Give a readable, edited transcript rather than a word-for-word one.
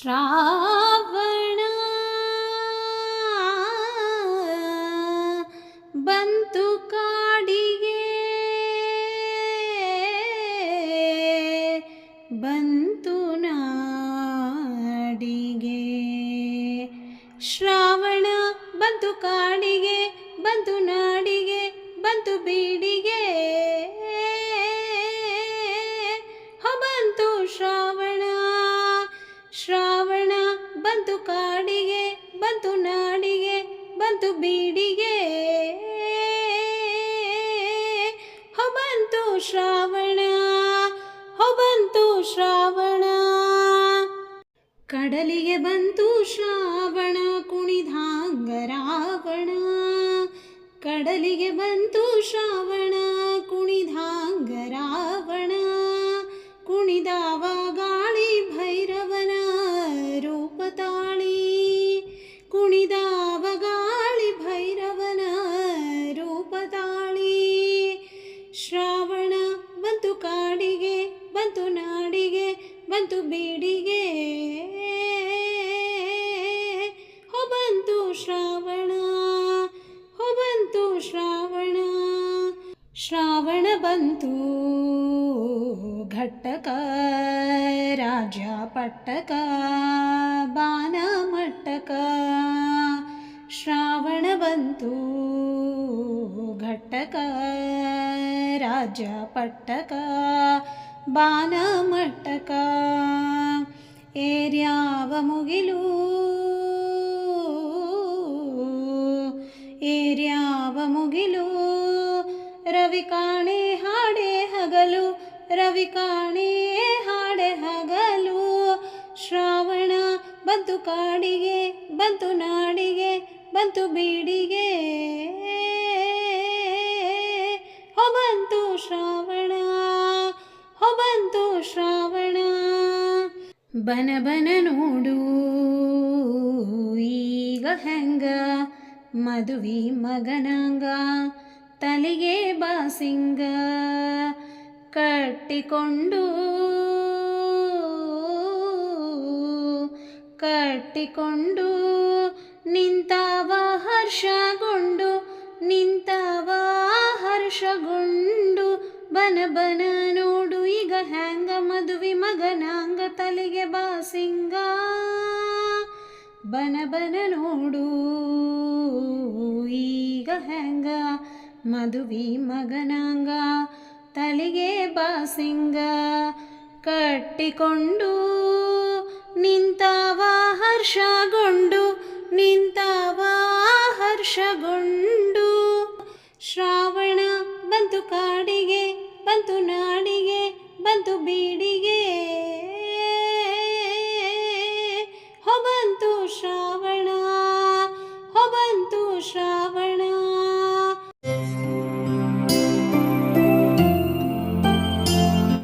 ಶ್ರಾವಣ ಬಂತು ಕಾಡಿಗೆ, ಬಂತು ನಾಡಿಗೆ. ಶ್ರಾವಣ ಬಂತು ಕಾಡಿಗೆ, ಬಂತು ನಾಡಿಗೆ, ಬಂತು ಬೀಡಿಗೆ. ಬಂತು ಶ್ರಾವಣ, ಶ್ರಾವಣ ಬಂತು ಕಾಡಿಗೆ, ಬಂತು ನಾಡಿಗೆ, ಬಂತು ಬೀಡಿಗೆ. ಬಂತು ಶ್ರಾವಣ, ಬಂತು ಶ್ರಾವಣ. ಕಡಲಿಗೆ ಬಂತು ಶ್ರಾವಣ, ಕುಣಿದಾಂಗ ರಾವಣ. ಕಡಲಿಗೆ ಬಂತು ಶ್ರಾವಣ, ಕುಣಿದಾಂಗ ರಾವಣ. ಕುಣಿದಾವ ಗಾಳಿ ಭೈರವನ ರೂಪ ತಾಳಿ, ಕುಣಿದಾವ ಗಾಳಿ ಭೈರವನ ರೂಪ ತಾಳಿ. ಶ್ರಾವಣ ಬಂತು ಕಾಡಿಗೆ, ಬಂತು ನಾಡಿಗೆ, ಬಂತು ಬೀಡಿಗೆ. ಬಂತು ಶ್ರಾವಣ, ಬಂತು ಶ್ರಾವಣ. ಶ್ರಾವಣ ಬಂತು ಘಟ್ಟಕ ರಾಜ್ಯ ಪಟ್ಟಕ ಬಾನ ಮಟ್ಟಕ. ಶ್ರಾವಣ ಬಂತು ಘಟ್ಟಕ ರಾಜ್ಯ ಪಟ್ಟಕ ಬಾನ ಮಟ್ಟಕ. ಏರ್ಯಾವ ಮುಗಿಲು, ಏರ್ಯಾವ ಮುಗಿಲು. ರವಿ ಕಾಣೆ ಹಾಡೆ ಹಗಲು, ರವಿ ಕಾಣೆ ಹಾಡೆ ಹಗಲು. ಶ್ರಾವಣ ಬಂತು ಕಾಡಿಗೆ, ಬಂತು ನಾಡಿಗೆ, ಬಂತು ಬೀಡಿಗೆ. ಬಂತು ಶ್ರಾವಣ, ಬಂತು ಶ್ರಾವಣ. ಬನ ಬನ ನೋಡು ಈಗ ಹೆಂಗ, ಮದುವೆ ಮಗನಂಗ ತಲೆಗೆ ಬಾಸಿಂಗ ಕಟ್ಟಿಕೊಂಡು, ಕಟ್ಟಿಕೊಂಡು ನಿಂತಾವ ಹರ್ಷಗೊಂಡು, ನಿಂತಾವ ಹರ್ಷಗೊಂಡು. ಬನ ಬನ ನೋಡು ಈಗ ಹೆಂಗ, ಮದುವೆ ಮಗನಾಂಗ ತಲೆಗೆ ಬಾಸಿಂಗ. ಬನ ಬನ ನೋಡು ಈಗ ಹೆಂಗ, ಮದುವೆ ಮಗನಾಂಗ ತಲೆಗೆ ಬಾಸಿಂಗ ಕಟ್ಟಿಕೊಂಡು. ನಿಂತಾವ ಹರ್ಷಗೊಂಡು, ನಿಂತಾವ ಹರ್ಷಗೊಂಡು. ಶ್ರಾವಣ ಬಂತು ಕಾಡಿಗೆ, ಬಂತು ನಾಡಿಗೆ, ಬಂತು ಬೀಡಿಗೆ.